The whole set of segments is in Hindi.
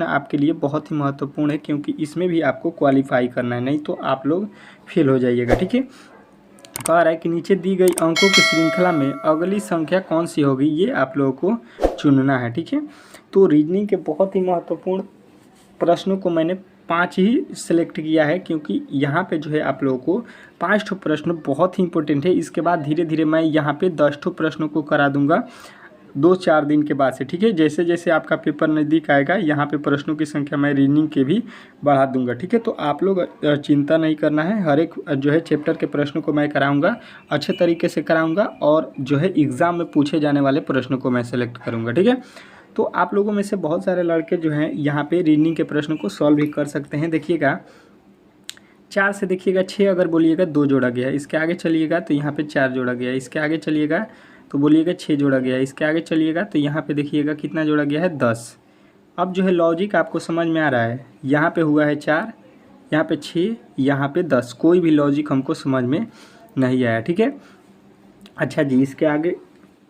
प्रश्न आपके लिए बहुत ही महत्वपूर्ण है, क्योंकि इसमें भी आपको क्वालिफाई करना है, नहीं तो आप लोग फेल हो जाइएगा। ठीक है, कह रहा है कि नीचे दी गई अंकों की श्रृंखला में अगली संख्या कौन सी होगी, ये आप लोगों को चुनना है। ठीक है, तो रीजनिंग के बहुत ही महत्वपूर्ण प्रश्नों को मैंने 5 ही सिलेक्ट किया है, क्योंकि यहाँ पे जो है आप लोगों को 5 ठो प्रश्न बहुत ही इंपॉर्टेंट है। इसके बाद धीरे धीरे मैं यहाँ पे 10 ठो प्रश्नों को करा दूंगा 2-4 दिन के बाद से। ठीक है, जैसे जैसे आपका पेपर नज़दीक आएगा यहाँ पे प्रश्नों की संख्या मैं रीजनिंग के भी बढ़ा दूंगा। ठीक है, तो आप लोग चिंता नहीं करना है, हर एक जो है चैप्टर के प्रश्नों को मैं कराऊंगा, अच्छे तरीके से कराऊंगा, और जो है एग्ज़ाम में पूछे जाने वाले प्रश्नों को मैं सेलेक्ट करूँगा। ठीक है, तो आप लोगों में से बहुत सारे लड़के जो हैं यहाँ पे रीजनिंग के प्रश्नों को सॉल्व भी कर सकते हैं। देखिएगा 4 से देखिएगा 6 अगर बोलिएगा 2 जोड़ा गया, इसके आगे चलिएगा तो यहाँ पे 4 जोड़ा गया, इसके आगे चलिएगा तो बोलिएगा 6 जोड़ा गया, इसके आगे चलिएगा तो यहाँ पे देखिएगा कितना जोड़ा गया है 10। अब जो है लॉजिक आपको समझ में आ रहा है, यहाँ पे हुआ है 4, यहाँ पे 6, यहाँ पे 10, कोई भी लॉजिक हमको समझ में नहीं आया। ठीक है, अच्छा जी, इसके आगे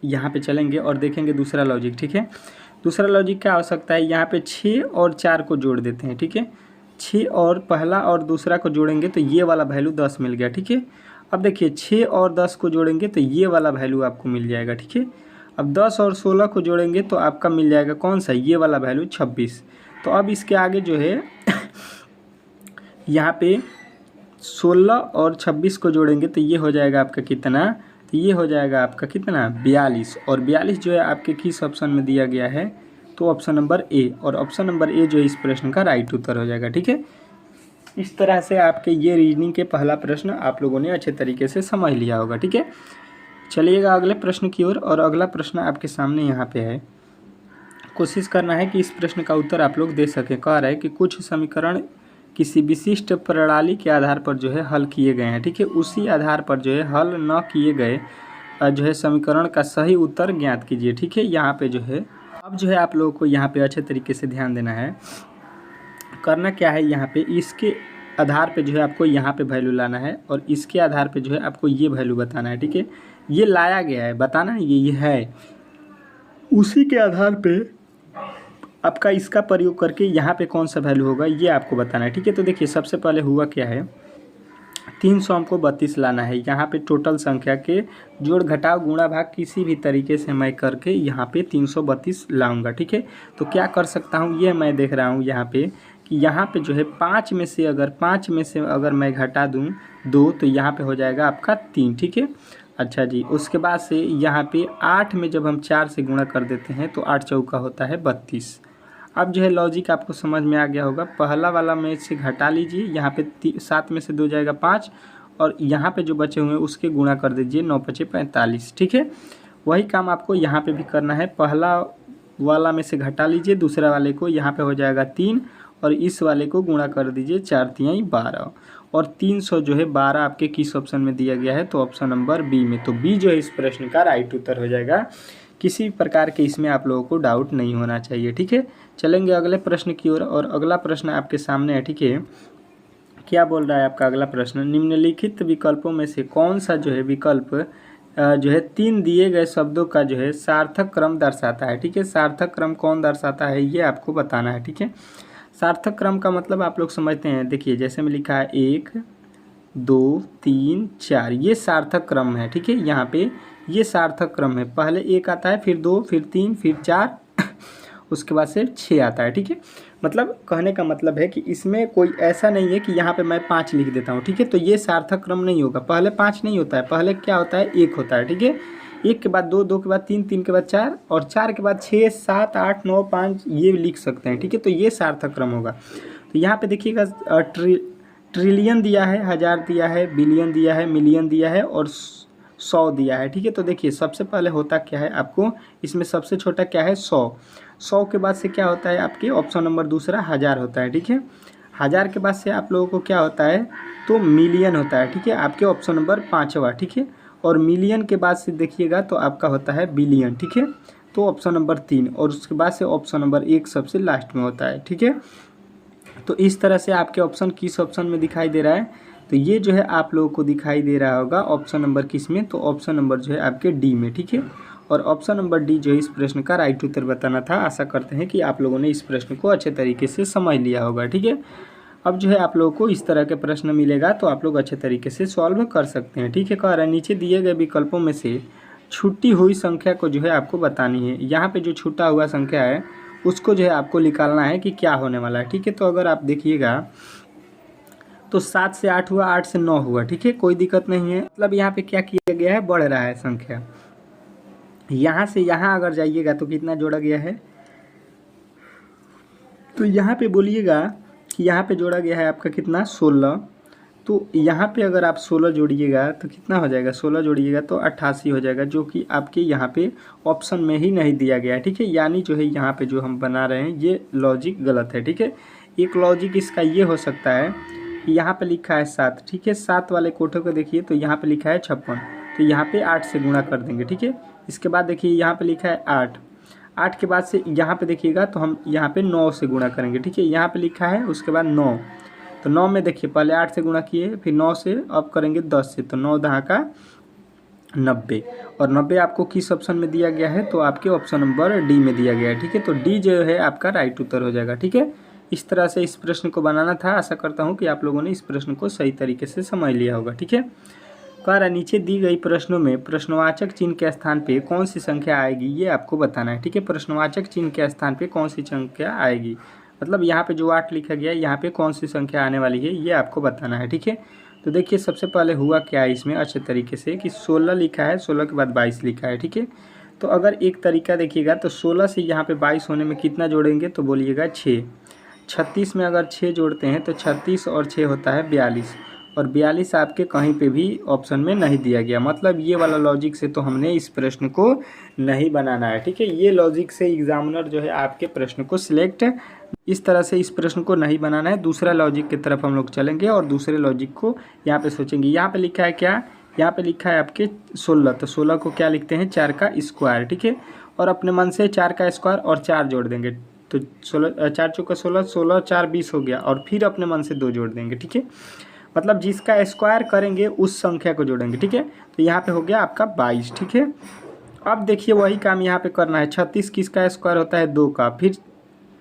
यहाँ पे चलेंगे और देखेंगे दूसरा लॉजिक। ठीक है, दूसरा लॉजिक क्या हो सकता है, यहाँ पे 6 और 4 को जोड़ देते हैं। ठीक है, 6 और पहला और दूसरा को जोड़ेंगे तो ये वाला वैल्यू 10 मिल गया। ठीक है, अब देखिए 6 और 10 को जोड़ेंगे तो ये वाला वैल्यू आपको मिल जाएगा। ठीक है, अब 10 और 16 को जोड़ेंगे तो आपका मिल जाएगा कौन सा, ये वाला वैल्यू 26। तो अब इसके आगे जो है यहाँ पे 16 और 26 को जोड़ेंगे तो ये हो जाएगा आपका कितना, तो ये हो जाएगा आपका कितना 42, और 42 जो है आपके किस ऑप्शन में दिया गया है, तो ऑप्शन नंबर ए, और ऑप्शन नंबर ए जो है इस प्रश्न का राइट उत्तर हो जाएगा। ठीक है, इस तरह से आपके ये रीजनिंग के पहला प्रश्न आप लोगों ने अच्छे तरीके से समझ लिया होगा। ठीक है, चलिएगा अगले प्रश्न की ओर, और अगला प्रश्न आपके सामने यहाँ पे है। कोशिश करना है कि इस प्रश्न का उत्तर आप लोग दे सकें। कह रहा है कि कुछ समीकरण किसी विशिष्ट प्रणाली के आधार पर जो है हल किए गए हैं। ठीक है, उसी आधार पर जो है हल न किए गए जो है समीकरण का सही उत्तर ज्ञात कीजिए। ठीक है, यहाँ पे जो है अब जो है आप लोगों को यहाँ पे अच्छे तरीके से ध्यान देना है। करना क्या है, यहाँ पे इसके आधार पे जो है आपको यहाँ पे वैल्यू लाना है, और इसके आधार पे जो है आपको ये वैल्यू बताना है। ठीक है, ये लाया गया है, बताना है ये है, उसी के आधार पे आपका इसका प्रयोग करके यहाँ पे कौन सा वैल्यू होगा ये आपको बताना है। ठीक है, तो देखिए सबसे पहले हुआ क्या है, 300 हमको 32 लाना है। यहाँ पे टोटल संख्या के जोड़ घटाव गुणा भाग किसी भी तरीके से मैं करके यहाँ पे 332 लाऊंगा। ठीक है, तो क्या कर सकता हूँ, ये मैं देख रहा हूँ यहाँ पे कि यहाँ पे जो है 5 में से अगर मैं घटा दूँ 2 तो यहाँ पे हो जाएगा आपका 3। ठीक है, अच्छा जी, उसके बाद से यहाँ पे 8 में जब हम 4 से गुणा कर देते हैं तो 8 चौका होता है 32। अब जो है लॉजिक आपको समझ में आ गया होगा, पहला वाला में से घटा लीजिए, यहाँ पे 7 में से 2 जाएगा 5, और यहाँ पे जो बचे हुए हैं उसके गुणा कर दीजिए, 9 × 5 = 45। ठीक है, वही काम आपको यहाँ पे भी करना है, पहला वाला में से घटा लीजिए, दूसरा वाले को यहाँ पे हो जाएगा 3, और इस वाले को गुणा कर दीजिए, 4 × 3 = 12, और 300 जो है 12 आपके किस ऑप्शन में दिया गया है, तो ऑप्शन नंबर बी में। तो बी जो है इस प्रश्न का राइट उत्तर हो जाएगा, किसी प्रकार के इसमें आप लोगों को डाउट नहीं होना चाहिए। ठीक है, चलेंगे अगले प्रश्न की ओर, और अगला प्रश्न आपके सामने है। ठीक है, क्या बोल रहा है आपका अगला प्रश्न, निम्नलिखित विकल्पों में से कौन सा जो है विकल्प जो है 3 दिए गए शब्दों का जो है सार्थक क्रम दर्शाता है। ठीक है, सार्थक क्रम कौन दर्शाता है ये आपको बताना है। ठीक है, सार्थक क्रम का मतलब आप लोग समझते हैं, देखिए जैसे में लिखा है 1 2 3 4, ये सार्थक क्रम है। ठीक है, यहाँ पे ये सार्थक क्रम है, पहले 1 आता है, फिर 2, फिर 3, फिर 4, उसके बाद से 6 आता है। ठीक है, मतलब कहने का मतलब है कि इसमें कोई ऐसा नहीं है कि यहाँ पे मैं 5 लिख देता हूँ। ठीक है, तो ये सार्थक क्रम नहीं होगा, पहले 5 नहीं होता है, पहले क्या होता है 1 होता है। ठीक है, 1 के बाद 2, 2 के बाद 3, 3 के बाद 4, और 4 के बाद 6, 7, 8, 9, 5 ये लिख सकते हैं। ठीक है, तो ये सार्थक क्रम होगा। तो यहाँ पे देखिएगा ट्रिलियन दिया है, हज़ार दिया है, बिलियन दिया है, मिलियन दिया है, और 100 दिया है। ठीक है, तो देखिए सबसे पहले होता क्या है, आपको इसमें सबसे छोटा क्या है 100 के बाद से क्या होता है आपके ऑप्शन नंबर दूसरा 1000 होता है। ठीक है, 1000 के बाद से आप लोगों को क्या होता है, तो मिलियन होता है। ठीक है, आपके ऑप्शन नंबर 5वां। ठीक है, और मिलियन के बाद से देखिएगा तो आपका होता है बिलियन। ठीक है, तो ऑप्शन नंबर 3, और उसके बाद से ऑप्शन नंबर 1 सबसे लास्ट में होता है। ठीक है, तो इस तरह से आपके ऑप्शन किस ऑप्शन में दिखाई दे रहा है, तो ये जो है आप लोगों को दिखाई दे रहा होगा ऑप्शन नंबर किस में, तो ऑप्शन नंबर जो है आपके डी में। ठीक है, और ऑप्शन नंबर डी जो है इस प्रश्न का राइट उत्तर बताना था। आशा करते हैं कि आप लोगों ने इस प्रश्न को अच्छे तरीके से समझ लिया होगा। ठीक है, अब जो है आप लोगों को इस तरह के प्रश्न मिलेगा तो आप लोग अच्छे तरीके से सॉल्व कर सकते हैं। ठीक है, कह रहा है नीचे दिए गए विकल्पों में से छूटी हुई संख्या को जो है आपको बतानी है। यहाँ पे जो छूटा हुआ संख्या है उसको जो है आपको निकालना है कि क्या होने वाला है। ठीक है, तो अगर आप देखिएगा तो 7 से 8 हुआ, 8 से 9 हुआ। ठीक है, कोई दिक्कत नहीं है। मतलब यहाँ पे क्या किया गया है, बढ़ रहा है संख्या। यहाँ से यहाँ अगर जाइएगा तो कितना जोड़ा गया है, तो यहाँ पे बोलिएगा कि यहाँ पे जोड़ा गया है आपका कितना, 16। तो यहाँ पे अगर आप 16 जोड़िएगा तो कितना हो जाएगा, 16 जोड़िएगा तो 88 हो जाएगा, जो कि आपके यहाँ पे ऑप्शन में ही नहीं दिया गया है। ठीक है, यानी जो है यहाँ पे जो हम बना रहे हैं ये लॉजिक गलत है। ठीक है, एक लॉजिक इसका ये हो सकता है कि यहाँ पे लिखा है 7। ठीक है, 7 वाले कोठे को देखिए तो यहाँ पे लिखा है 56, तो यहाँ पे 8 से गुणा कर देंगे। ठीक है, इसके बाद देखिए यहाँ पे लिखा है 8, 8 के बाद से यहाँ पे देखिएगा तो हम यहाँ पे 9 से गुणा करेंगे। ठीक है, यहाँ पे लिखा है उसके बाद 9, तो 9 में देखिए पहले 8 से गुणा किए, फिर 9 से अब करेंगे 10 से, तो 9 दहा का 90, और 90 आपको किस ऑप्शन में दिया गया है, तो आपके ऑप्शन नंबर डी में दिया गया है। ठीक है, तो डी जो है आपका राइट उत्तर हो जाएगा। ठीक है, इस तरह से इस प्रश्न को बनाना था। आशा करता हूँ कि आप लोगों ने इस प्रश्न को सही तरीके से समझ लिया होगा। ठीक है, कह रहा नीचे दी गई प्रश्नों में प्रश्नवाचक चिन्ह के स्थान पे कौन सी संख्या आएगी, ये आपको बताना है। ठीक है, प्रश्नवाचक चिन्ह के स्थान पे कौन सी संख्या आएगी, मतलब यहाँ पे जो 8 लिखा गया है यहाँ पे कौन सी संख्या आने वाली है, ये आपको बताना है। ठीक है, तो देखिए सबसे पहले हुआ क्या है इसमें अच्छे तरीके से कि 16 लिखा है, 16 के बाद 22 लिखा है। ठीक है, तो अगर एक तरीका देखिएगा तो 16 से यहाँ पे 22 होने में कितना जोड़ेंगे, तो बोलिएगा 6। 36 में अगर 6 जोड़ते हैं तो 36 और 6 होता है 42, और 42 आपके कहीं पे भी ऑप्शन में नहीं दिया गया। मतलब ये वाला लॉजिक से तो हमने इस प्रश्न को नहीं बनाना है। ठीक है, ये लॉजिक से एग्जामिनर जो है आपके प्रश्न को सिलेक्ट, इस तरह से इस प्रश्न को नहीं बनाना है। दूसरा लॉजिक की तरफ हम लोग चलेंगे और दूसरे लॉजिक को यहाँ पे सोचेंगे। यहाँ पे लिखा है क्या, यहाँ पे लिखा है आपके 16, तो 16 को क्या लिखते हैं, 4 का स्क्वायर। ठीक है, और अपने मन से 4 का स्क्वायर और 4 जोड़ देंगे, तो 16, 4 चौका 16, 16 4 20 हो गया, और फिर अपने मन से 2 जोड़ देंगे। ठीक है, मतलब जिसका स्क्वायर करेंगे उस संख्या को जोड़ेंगे। ठीक है, तो यहाँ पे हो गया आपका 22। ठीक है, अब देखिए वही काम यहाँ पे करना है। 36 किसका स्क्वायर होता है, 2 का, फिर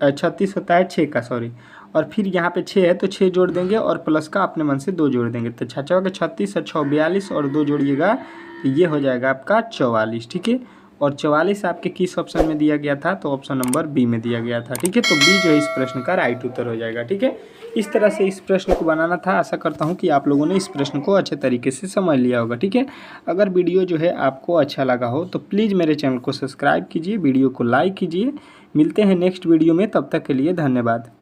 36 होता है 6 का, सॉरी, और फिर यहाँ पे 6 है तो 6 जोड़ देंगे और प्लस का अपने मन से 2 जोड़ देंगे, तो 6 का 36 और 6 42 और 2 जोड़िएगा तो ये हो जाएगा आपका 44। ठीक है, और 44 आपके किस ऑप्शन में दिया गया था, तो ऑप्शन नंबर बी में दिया गया था। ठीक है, तो बी जो है इस प्रश्न का राइट उत्तर हो जाएगा। ठीक है, इस तरह से इस प्रश्न को बनाना था। आशा करता हूँ कि आप लोगों ने इस प्रश्न को अच्छे तरीके से समझ लिया होगा। ठीक है, अगर वीडियो जो है आपको अच्छा लगा हो तो प्लीज़ मेरे चैनल को सब्सक्राइब कीजिए, वीडियो को लाइक कीजिए। मिलते हैं नेक्स्ट वीडियो में, तब तक के लिए धन्यवाद।